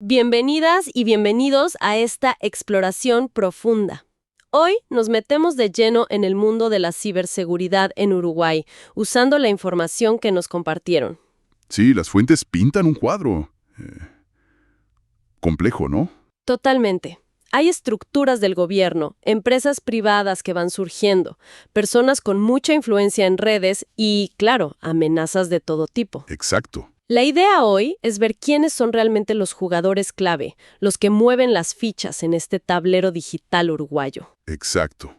Bienvenidas y bienvenidos a esta exploración profunda. Hoy nos metemos de lleno en el mundo de la ciberseguridad en Uruguay, usando la información que nos compartieron. Sí, las fuentes pintan un cuadro. Complejo, ¿no? Totalmente. Hay estructuras del gobierno, empresas privadas que van surgiendo, personas con mucha influencia en redes y, claro, amenazas de todo tipo. Exacto. La idea hoy es ver quiénes son realmente los jugadores clave, los que mueven las fichas en este tablero digital uruguayo. Exacto.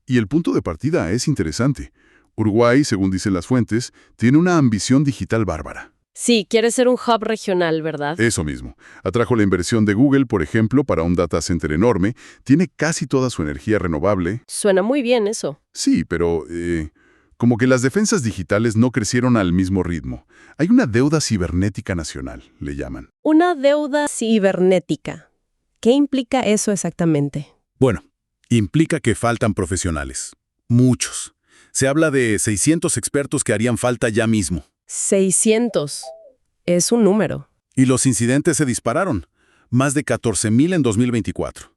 Y el punto de partida es interesante. Uruguay, según dicen las fuentes, tiene una ambición digital bárbara. Sí, quiere ser un hub regional, ¿verdad? Eso mismo. Atrajo la inversión de Google, por ejemplo, para un data center enorme. Tiene casi toda su energía renovable. Suena muy bien eso. Sí, pero como que las defensas digitales no crecieron al mismo ritmo. Hay una deuda cibernética nacional, le llaman. Una deuda cibernética. ¿Qué implica eso exactamente? Bueno, implica que faltan profesionales. Muchos. Se habla de 600 expertos que harían falta ya mismo. 600. Es un número. Y los incidentes se dispararon. Más de 14.000 en 2024.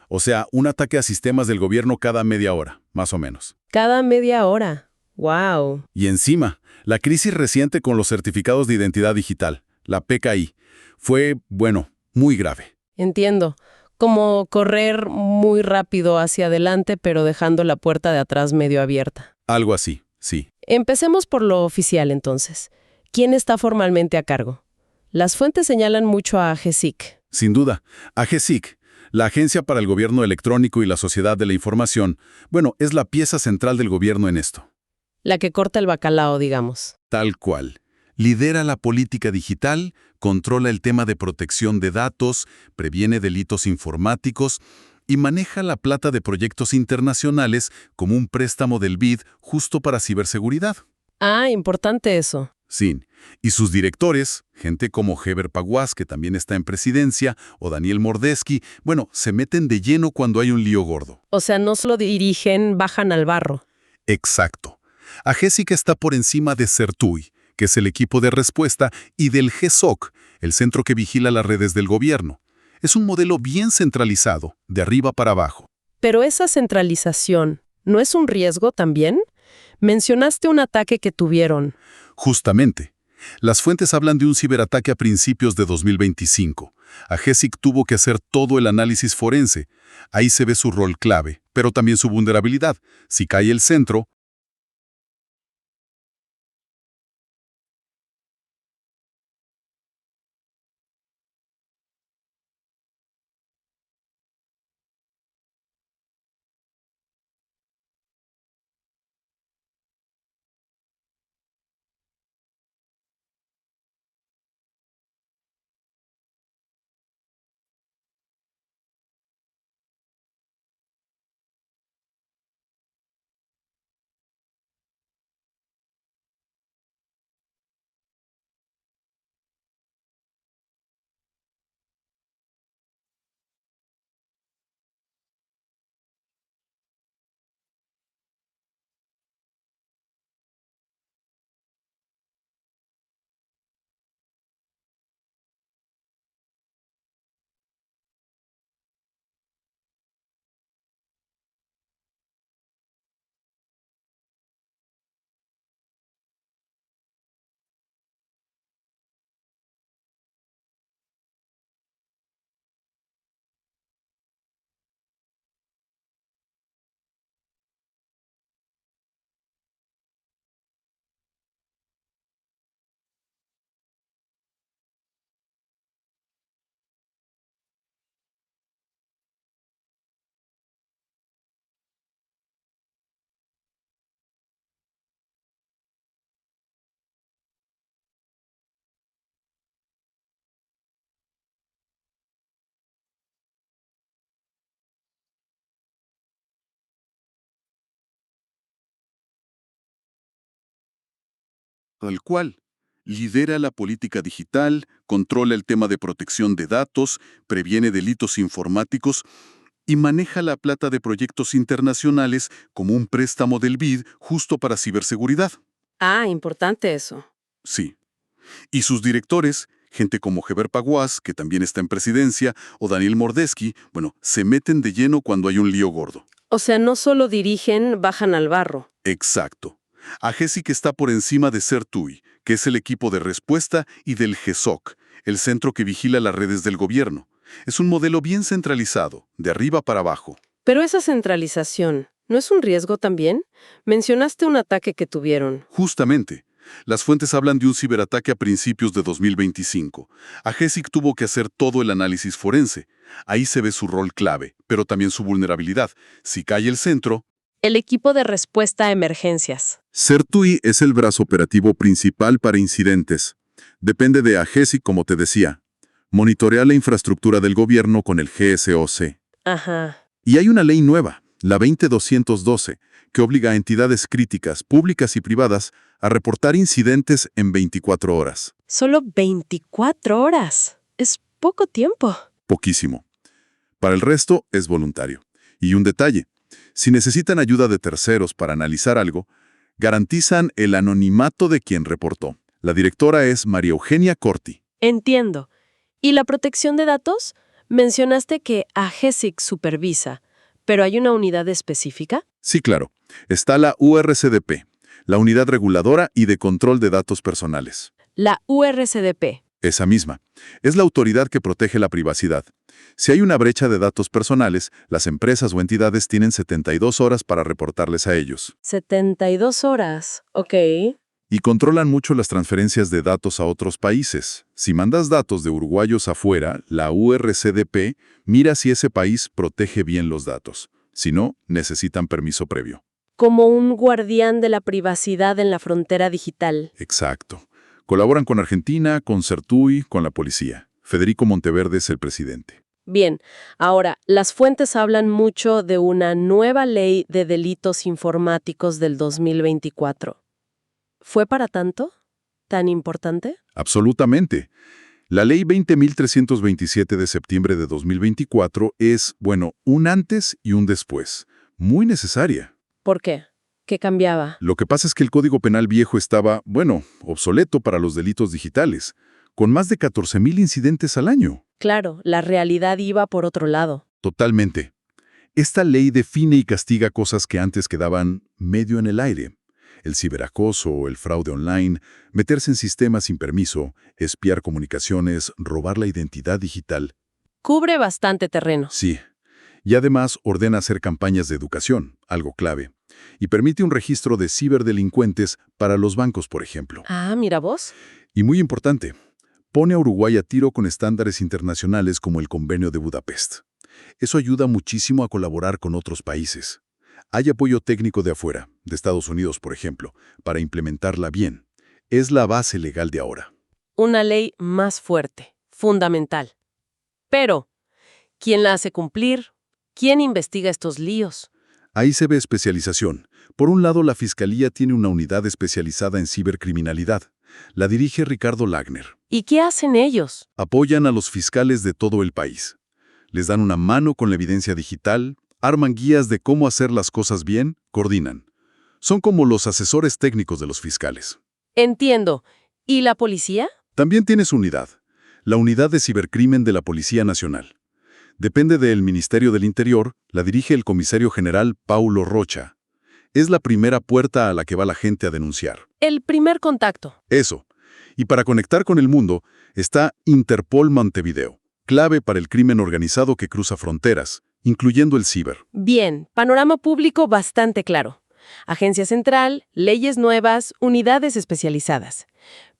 O sea, un ataque a sistemas del gobierno cada media hora, más o menos. Cada media hora. ¡Wow! Y encima, la crisis reciente con los certificados de identidad digital, la PKI, fue, bueno, muy grave. Entiendo. Como correr muy rápido hacia adelante, pero dejando la puerta de atrás medio abierta. Algo así, sí. Empecemos por lo oficial, entonces. ¿Quién está formalmente a cargo? Las fuentes señalan mucho a GESIC. Sin duda, AGESIC, la Agencia para el Gobierno Electrónico y la Sociedad de la Información, bueno, es la pieza central del gobierno en esto. La que corta el bacalao, digamos. Tal cual. Lidera la política digital, controla el tema de protección de datos, previene delitos informáticos y maneja la plata de proyectos internacionales como un préstamo del BID justo para ciberseguridad. Ah, importante eso. Sí. Y sus directores, gente como Heber Paguás, que también está en presidencia, o Daniel Mordesky, bueno, se meten de lleno cuando hay un lío gordo. O sea, no solo dirigen, bajan al barro. Exacto. AGESIC está por encima de CERTUI, que es el equipo de respuesta, y del GESOC, el centro que vigila las redes del gobierno. Es un modelo bien centralizado, de arriba para abajo. Pero esa centralización, ¿no es un riesgo también? Mencionaste un ataque que tuvieron. Justamente. Las fuentes hablan de un ciberataque a principios de 2025. AGESIC tuvo que hacer todo el análisis forense. Ahí se ve su rol clave, pero también su vulnerabilidad. Si cae el centro, tal cual. Lidera la política digital, controla el tema de protección de datos, previene delitos informáticos y maneja la plata de proyectos internacionales como un préstamo del BID justo para ciberseguridad. Ah, importante eso. Sí. Y sus directores, Gente como Heber Paguás, que también está en presidencia, o Daniel Mordesky, se meten de lleno cuando hay un lío gordo. O sea, no solo dirigen, bajan al barro. Exacto. AGESIC está por encima de CERTUI, que es el equipo de respuesta, y del GESOC, el centro que vigila las redes del gobierno. Es un modelo bien centralizado, de arriba para abajo. Pero esa centralización, ¿no es un riesgo también? Mencionaste un ataque que tuvieron. Justamente. Las fuentes hablan de un ciberataque a principios de 2025. AGESIC tuvo que hacer todo el análisis forense. Ahí se ve su rol clave, pero también su vulnerabilidad. Si cae el centro... El equipo de respuesta a emergencias. CERTUI es el brazo operativo principal para incidentes. Depende de AGESIC, como te decía. Monitorea la infraestructura del gobierno con el GSOC. Ajá. Y hay una ley nueva, la 20212, que obliga a entidades críticas, públicas y privadas, a reportar incidentes en 24 horas. Solo 24 horas. Es poco tiempo. Poquísimo. Para el resto, es voluntario. Y un detalle, si necesitan ayuda de terceros para analizar algo, garantizan el anonimato de quien reportó. La directora es María Eugenia Corti. Entiendo. ¿Y la protección de datos? Mencionaste que AGESIC supervisa, ¿pero hay una unidad específica? Sí, claro. Está la URCDP, la Unidad Reguladora y de Control de Datos Personales. La URCDP. Esa misma. Es la autoridad que protege la privacidad. Si hay una brecha de datos personales, las empresas o entidades tienen 72 horas para reportarles a ellos. 72 horas. Ok. Y controlan mucho las transferencias de datos a otros países. Si mandas datos de uruguayos afuera, la URCDP mira si ese país protege bien los datos. Si no, necesitan permiso previo. Como un guardián de la privacidad en la frontera digital. Exacto. Colaboran con Argentina, con CERTUI, con la policía. Federico Monteverde es el presidente. Bien, ahora, las fuentes hablan mucho de una nueva ley de delitos informáticos del 2024. ¿Fue para tanto? ¿Tan importante? Absolutamente. La Ley 20.327 de septiembre de 2024 es, un antes y un después. Muy necesaria. ¿Por qué? ¿Qué cambiaba? Lo que pasa es que el Código Penal viejo estaba, obsoleto para los delitos digitales, con más de 14,000 incidentes al año. Claro, la realidad iba por otro lado. Totalmente. Esta ley define y castiga cosas que antes quedaban medio en el aire. El ciberacoso, el fraude online, meterse en sistemas sin permiso, espiar comunicaciones, robar la identidad digital. Cubre bastante terreno. Sí. Y además ordena hacer campañas de educación, algo clave. Y permite un registro de ciberdelincuentes para los bancos, por ejemplo. Ah, mira vos. Y muy importante, pone a Uruguay a tiro con estándares internacionales como el Convenio de Budapest. Eso ayuda muchísimo a colaborar con otros países. Hay apoyo técnico de afuera, de Estados Unidos, por ejemplo, para implementarla bien. Es la base legal de ahora. Una ley más fuerte, fundamental. Pero, ¿quién la hace cumplir? ¿Quién investiga estos líos? Ahí se ve especialización. Por un lado, la Fiscalía tiene una unidad especializada en cibercriminalidad. La dirige Ricardo Lagner. ¿Y qué hacen ellos? Apoyan a los fiscales de todo el país. Les dan una mano con la evidencia digital, arman guías de cómo hacer las cosas bien, coordinan. Son como los asesores técnicos de los fiscales. Entiendo. ¿Y la policía? También tiene su unidad, la Unidad de Cibercrimen de la Policía Nacional. Depende del Ministerio del Interior, la dirige el comisario general Paulo Rocha. Es la primera puerta a la que va la gente a denunciar. El primer contacto. Eso. Y para conectar con el mundo está Interpol Montevideo, clave para el crimen organizado que cruza fronteras, incluyendo el ciber. Bien, panorama público bastante claro. Agencia central, leyes nuevas, unidades especializadas.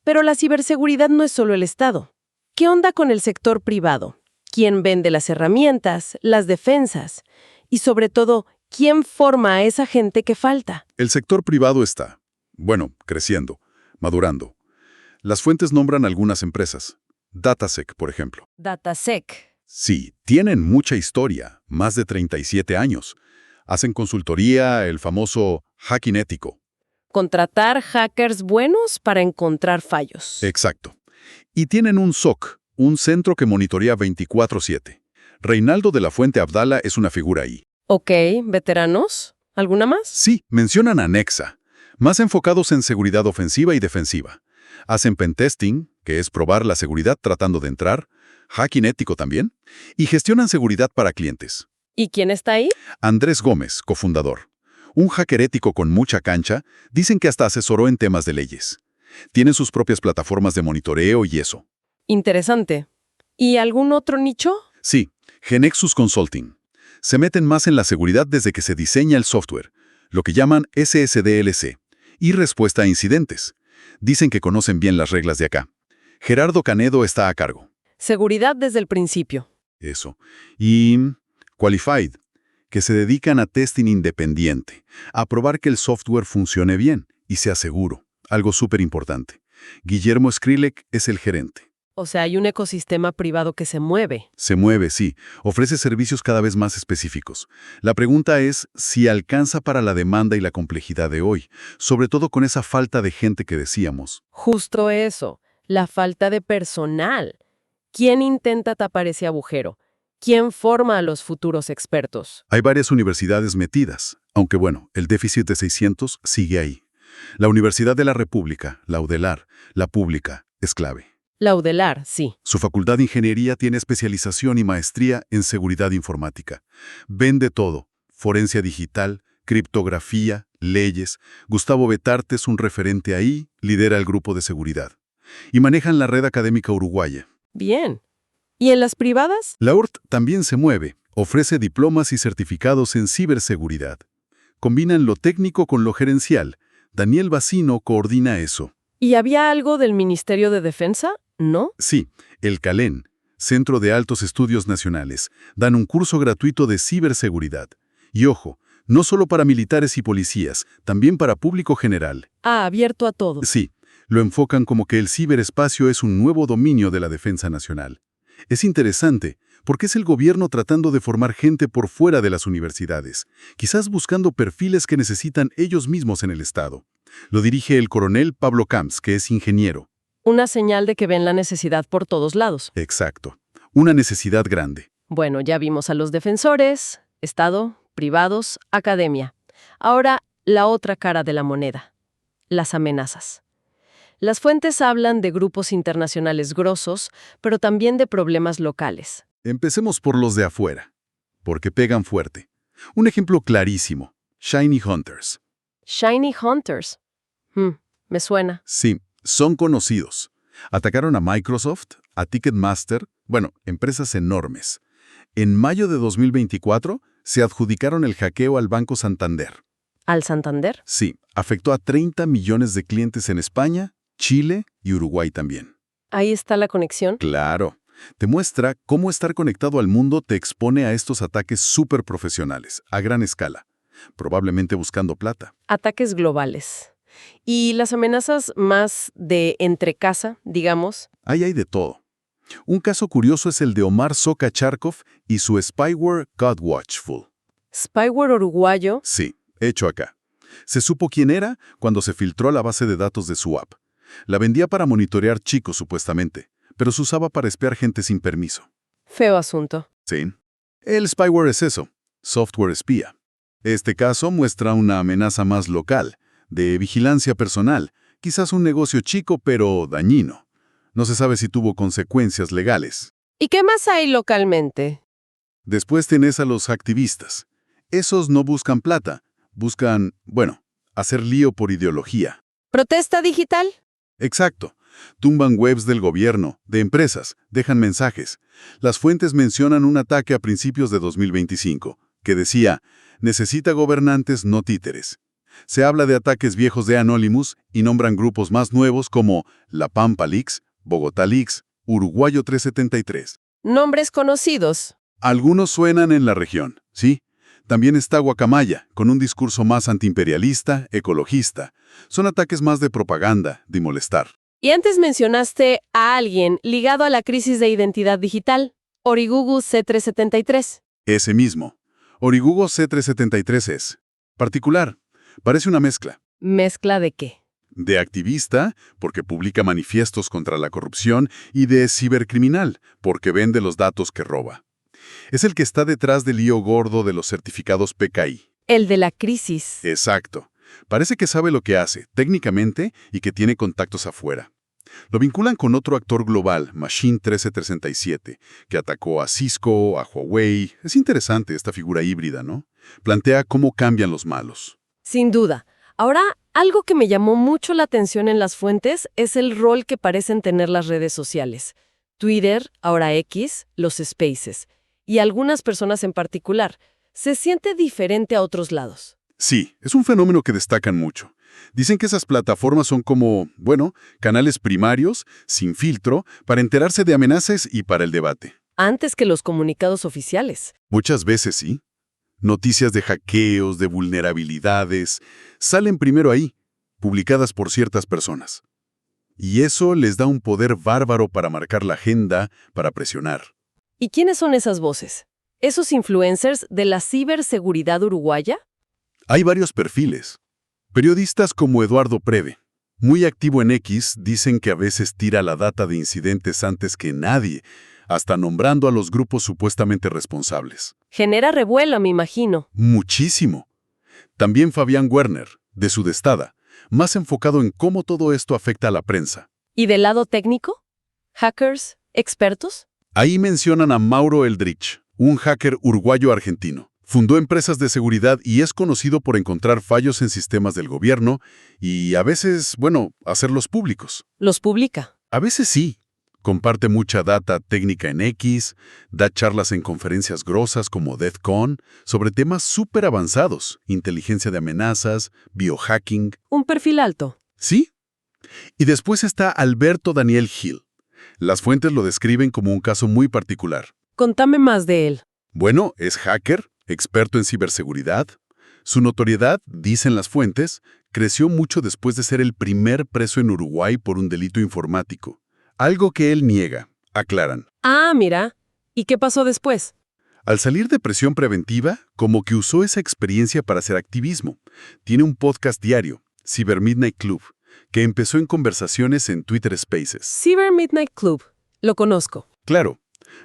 Pero la ciberseguridad no es solo el Estado. ¿Qué onda con el sector privado? ¿Quién vende las herramientas, las defensas? Y sobre todo, ¿quién forma a esa gente que falta? El sector privado está, creciendo, madurando. Las fuentes nombran algunas empresas. Datasec, por ejemplo. Datasec. Sí, tienen mucha historia, más de 37 años. Hacen consultoría, el famoso hacking ético. Contratar hackers buenos para encontrar fallos. Exacto. Y tienen un SOC, un centro que monitorea 24/7. Reinaldo de la Fuente Abdala es una figura ahí. Ok, ¿veteranos? ¿Alguna más? Sí, mencionan a Nexa, más enfocados en seguridad ofensiva y defensiva. Hacen pentesting, que es probar la seguridad tratando de entrar, hacking ético también, y gestionan seguridad para clientes. ¿Y quién está ahí? Andrés Gómez, cofundador. Un hacker ético con mucha cancha, dicen que hasta asesoró en temas de leyes. Tienen sus propias plataformas de monitoreo y eso. Interesante. ¿Y algún otro nicho? Sí, Genexus Consulting. Se meten más en la seguridad desde que se diseña el software, lo que llaman SSDLC, y respuesta a incidentes. Dicen que conocen bien las reglas de acá. Gerardo Canedo está a cargo. Seguridad desde el principio. Eso. Y Qualified, que se dedican a testing independiente, a probar que el software funcione bien y sea seguro. Algo súper importante. Guillermo Skrilek es el gerente. O sea, hay un ecosistema privado que se mueve. Se mueve, sí. Ofrece servicios cada vez más específicos. La pregunta es si alcanza para la demanda y la complejidad de hoy, sobre todo con esa falta de gente que decíamos. Justo eso, la falta de personal. ¿Quién intenta tapar ese agujero? ¿Quién forma a los futuros expertos? Hay varias universidades metidas, aunque bueno, el déficit de 600 sigue ahí. La Universidad de la República, la UDELAR, la pública, es clave. La UDELAR, sí. Su facultad de ingeniería tiene especialización y maestría en seguridad informática. Vende todo: forencia digital, criptografía, leyes. Gustavo Betarte es un referente ahí, lidera el grupo de seguridad. Y manejan la red académica uruguaya. Bien. ¿Y en las privadas? La URT también se mueve, ofrece diplomas y certificados en ciberseguridad. Combinan lo técnico con lo gerencial. Daniel Bacino coordina eso. ¿Y había algo del Ministerio de Defensa? ¿No? Sí, el CALEN, Centro de Altos Estudios Nacionales, dan un curso gratuito de ciberseguridad. Y ojo, no solo para militares y policías, también para público general. Ah, abierto a todos. Sí, lo enfocan como que el ciberespacio es un nuevo dominio de la defensa nacional. Es interesante, porque es el gobierno tratando de formar gente por fuera de las universidades, quizás buscando perfiles que necesitan ellos mismos en el Estado. Lo dirige el coronel Pablo Camps, que es ingeniero. Una señal de que ven la necesidad por todos lados. Exacto. Una necesidad grande. Bueno, ya vimos a los defensores, Estado, privados, academia. Ahora, la otra cara de la moneda. Las amenazas. Las fuentes hablan de grupos internacionales grosos, pero también de problemas locales. Empecemos por los de afuera, porque pegan fuerte. Un ejemplo clarísimo: Shiny Hunters. Shiny Hunters. Me suena. Sí, son conocidos. Atacaron a Microsoft, a Ticketmaster, bueno, empresas enormes. En mayo de 2024 se adjudicaron el hackeo al Banco Santander. ¿Al Santander? Sí, afectó a 30 millones de clientes en España, Chile y Uruguay también. Ahí está la conexión. Claro. Te muestra cómo estar conectado al mundo te expone a estos ataques súper profesionales, a gran escala, probablemente buscando plata. Ataques globales. ¿Y las amenazas más de entre casa, digamos? Ahí hay de todo. Un caso curioso es el de Omar Soka Charkov y su spyware Godwatchful. ¿Spyware uruguayo? Sí, hecho acá. Se supo quién era cuando se filtró la base de datos de su app. La vendía para monitorear chicos, supuestamente, pero se usaba para espiar gente sin permiso. Feo asunto. Sí. El spyware es eso, software espía. Este caso muestra una amenaza más local, de vigilancia personal, quizás un negocio chico pero dañino. No se sabe si tuvo consecuencias legales. ¿Y qué más hay localmente? Después tenés a los activistas. Esos no buscan plata, buscan, bueno, hacer lío por ideología. ¿Protesta digital? Exacto. Tumban webs del gobierno, de empresas, dejan mensajes. Las fuentes mencionan un ataque a principios de 2025, que decía: necesita gobernantes, no títeres. Se habla de ataques viejos de Anonymous y nombran grupos más nuevos como La Pampa Leaks, Bogotá Leaks, Uruguayo 373. Nombres conocidos. Algunos suenan en la región, ¿sí? También está Guacamaya, con un discurso más antiimperialista, ecologista. Son ataques más de propaganda, de molestar. Y antes mencionaste a alguien ligado a la crisis de identidad digital, Origugu C373. Ese mismo. Origugu C373 es particular. Parece una mezcla. ¿Mezcla de qué? De activista, porque publica manifiestos contra la corrupción, y de cibercriminal, porque vende los datos que roba. Es el que está detrás del lío gordo de los certificados PKI. El de la crisis. Exacto. Parece que sabe lo que hace, técnicamente, y que tiene contactos afuera. Lo vinculan con otro actor global, Machine 1337, que atacó a Cisco, a Huawei. Es interesante esta figura híbrida, ¿no? Plantea cómo cambian los malos. Sin duda. Ahora, algo que me llamó mucho la atención en las fuentes es el rol que parecen tener las redes sociales. Twitter, ahora X, los Spaces, y algunas personas en particular. Se siente diferente a otros lados. Sí, es un fenómeno que destacan mucho. Dicen que esas plataformas son como, canales primarios, sin filtro, para enterarse de amenazas y para el debate. Antes que los comunicados oficiales. Muchas veces sí. Noticias de hackeos, de vulnerabilidades, salen primero ahí, publicadas por ciertas personas. Y eso les da un poder bárbaro para marcar la agenda, para presionar. ¿Y quiénes son esas voces? ¿Esos influencers de la ciberseguridad uruguaya? Hay varios perfiles. Periodistas como Eduardo Preve, muy activo en X, dicen que a veces tira la data de incidentes antes que nadie, hasta nombrando a los grupos supuestamente responsables. Genera revuelo, me imagino. Muchísimo. También Fabián Werner, de Sudestada, más enfocado en cómo todo esto afecta a la prensa. ¿Y del lado técnico? ¿Hackers? ¿Expertos? Ahí mencionan a Mauro Eldrich, un hacker uruguayo-argentino. Fundó empresas de seguridad y es conocido por encontrar fallos en sistemas del gobierno y a veces, hacerlos públicos. ¿Los publica? A veces sí. Comparte mucha data técnica en X, da charlas en conferencias grosas como DEFCON sobre temas súper avanzados, inteligencia de amenazas, biohacking. Un perfil alto. ¿Sí? Y después está Alberto Daniel Gil. Las fuentes lo describen como un caso muy particular. Contame más de él. Bueno, es hacker, experto en ciberseguridad. Su notoriedad, dicen las fuentes, creció mucho después de ser el primer preso en Uruguay por un delito informático. Algo que él niega, aclaran. Ah, mira. ¿Y qué pasó después? Al salir de prisión preventiva, como que usó esa experiencia para hacer activismo. Tiene un podcast diario, Cyber Midnight Club, que empezó en conversaciones en Twitter Spaces. Cyber Midnight Club. Lo conozco. Claro,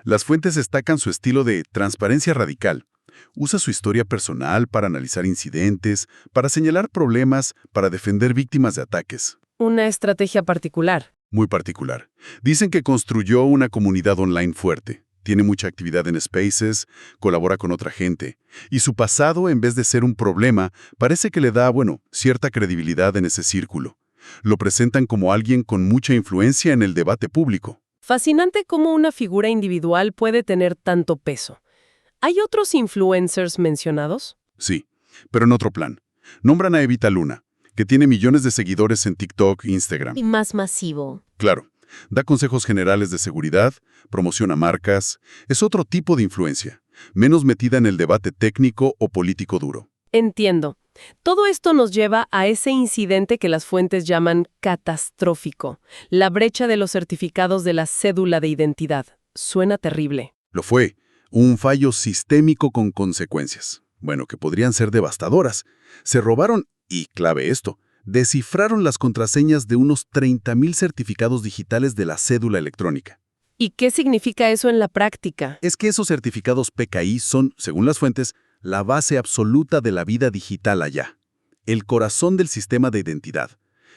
las fuentes destacan su estilo de transparencia radical. Usa su historia personal para analizar incidentes, para señalar problemas, para defender víctimas de ataques. Una estrategia particular. Muy particular. Dicen que construyó una comunidad online fuerte. Tiene mucha actividad en Spaces, colabora con otra gente. Y su pasado, en vez de ser un problema, parece que le da, cierta credibilidad en ese círculo. Lo presentan como alguien con mucha influencia en el debate público. Fascinante cómo una figura individual puede tener tanto peso. ¿Hay otros influencers mencionados? Sí, pero en otro plan. Nombran a Evita Luna, que tiene millones de seguidores en TikTok e Instagram. Y más masivo. Claro, da consejos generales de seguridad, promociona marcas, es otro tipo de influencia, menos metida en el debate técnico o político duro. Entiendo. Todo esto nos lleva a ese incidente que las fuentes llaman catastrófico, la brecha de los certificados de la cédula de identidad. Suena terrible. Lo fue, un fallo sistémico con consecuencias. Que podrían ser devastadoras. Se robaron, y clave esto, descifraron las contraseñas de unos 30.000 certificados digitales de la cédula electrónica. ¿Y qué significa eso en la práctica? Es que esos certificados PKI son, según las fuentes, la base absoluta de la vida digital allá. El corazón del sistema de identidad.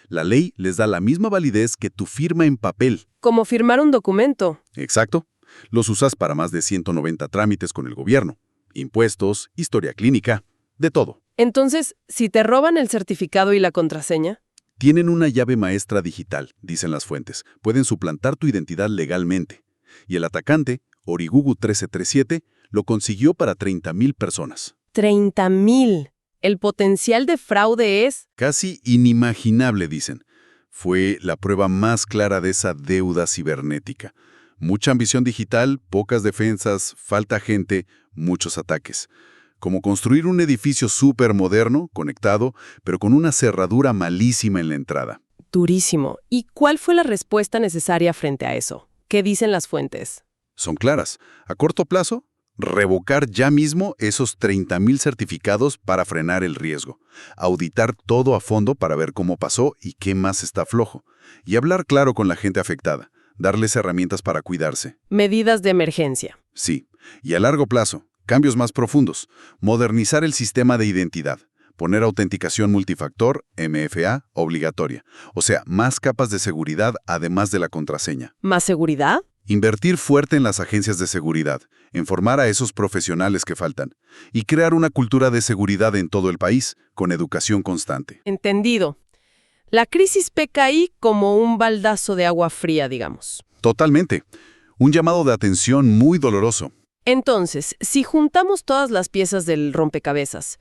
La ley les da la misma validez que tu firma en papel. Como firmar un documento. Exacto. Los usas para más de 190 trámites con el gobierno. Impuestos, historia clínica, de todo. Entonces, si te roban el certificado y la contraseña... Tienen una llave maestra digital, dicen las fuentes. Pueden suplantar tu identidad legalmente. Y el atacante, Origugu 1337, lo consiguió para 30.000 personas. ¡30.000! El potencial de fraude es... Casi inimaginable, dicen. Fue la prueba más clara de esa deuda cibernética. Mucha ambición digital, pocas defensas, falta gente, muchos ataques. Como construir un edificio súper moderno, conectado, pero con una cerradura malísima en la entrada. Durísimo. ¿Y cuál fue la respuesta necesaria frente a eso? ¿Qué dicen las fuentes? Son claras. A corto plazo, revocar ya mismo esos 30.000 certificados para frenar el riesgo. Auditar todo a fondo para ver cómo pasó y qué más está flojo. Y hablar claro con la gente afectada. Darles herramientas para cuidarse. Medidas de emergencia. Sí. Y a largo plazo, cambios más profundos. Modernizar el sistema de identidad. Poner autenticación multifactor, MFA, obligatoria. O sea, más capas de seguridad además de la contraseña. ¿Más seguridad? Invertir fuerte en las agencias de seguridad, en formar a esos profesionales que faltan, y crear una cultura de seguridad en todo el país, con educación constante. Entendido. La crisis PKI como un baldazo de agua fría, digamos. Totalmente. Un llamado de atención muy doloroso. Entonces, si juntamos todas las piezas del rompecabezas,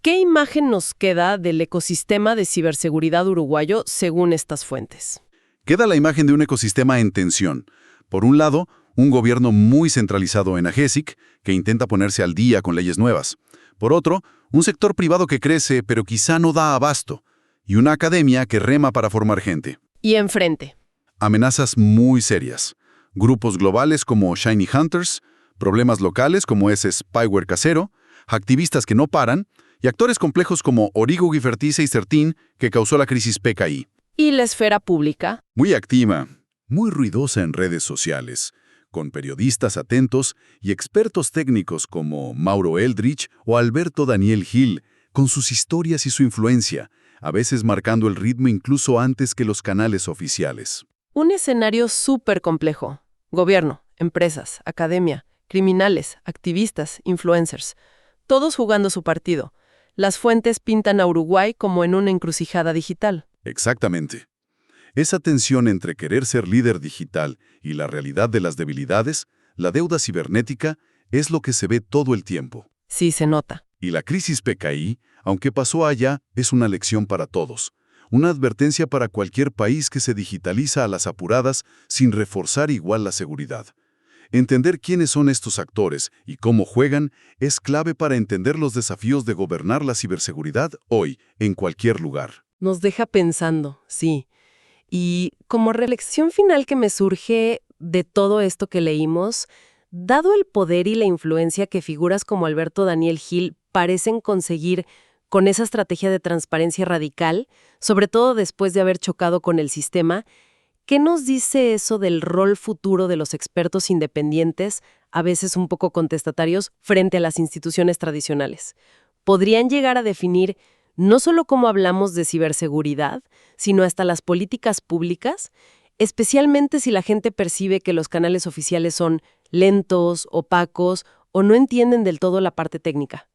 ¿qué imagen nos queda del ecosistema de ciberseguridad uruguayo según estas fuentes? Queda la imagen de un ecosistema en tensión. Por un lado, un gobierno muy centralizado en AGESIC, que intenta ponerse al día con leyes nuevas. Por otro, un sector privado que crece, pero quizá no da abasto. Y una academia que rema para formar gente. Y enfrente. Amenazas muy serias. Grupos globales como Shiny Hunters, problemas locales como ese spyware casero, activistas que no paran, y actores complejos como Origo Gifertise y Certín, que causó la crisis PKI. ¿Y la esfera pública? Muy activa, muy ruidosa en redes sociales, con periodistas atentos y expertos técnicos como Mauro Eldridge o Alberto Daniel Gil, con sus historias y su influencia, a veces marcando el ritmo incluso antes que los canales oficiales. Un escenario súper complejo. Gobierno, empresas, academia, criminales, activistas, influencers. Todos jugando su partido. Las fuentes pintan a Uruguay como en una encrucijada digital. Exactamente. Esa tensión entre querer ser líder digital y la realidad de las debilidades, la deuda cibernética, es lo que se ve todo el tiempo. Sí, se nota. Y la crisis PKI, aunque pasó allá, es una lección para todos. Una advertencia para cualquier país que se digitaliza a las apuradas sin reforzar igual la seguridad. Entender quiénes son estos actores y cómo juegan es clave para entender los desafíos de gobernar la ciberseguridad hoy, en cualquier lugar. Nos deja pensando, sí. Y como reflexión final que me surge de todo esto que leímos, dado el poder y la influencia que figuras como Alberto Daniel Gil parecen conseguir con esa estrategia de transparencia radical, sobre todo después de haber chocado con el sistema, ¿qué nos dice eso del rol futuro de los expertos independientes, a veces un poco contestatarios, frente a las instituciones tradicionales? ¿Podrían llegar a definir no solo cómo hablamos de ciberseguridad, sino hasta las políticas públicas, especialmente si la gente percibe que los canales oficiales son lentos, opacos o no entienden del todo la parte técnica?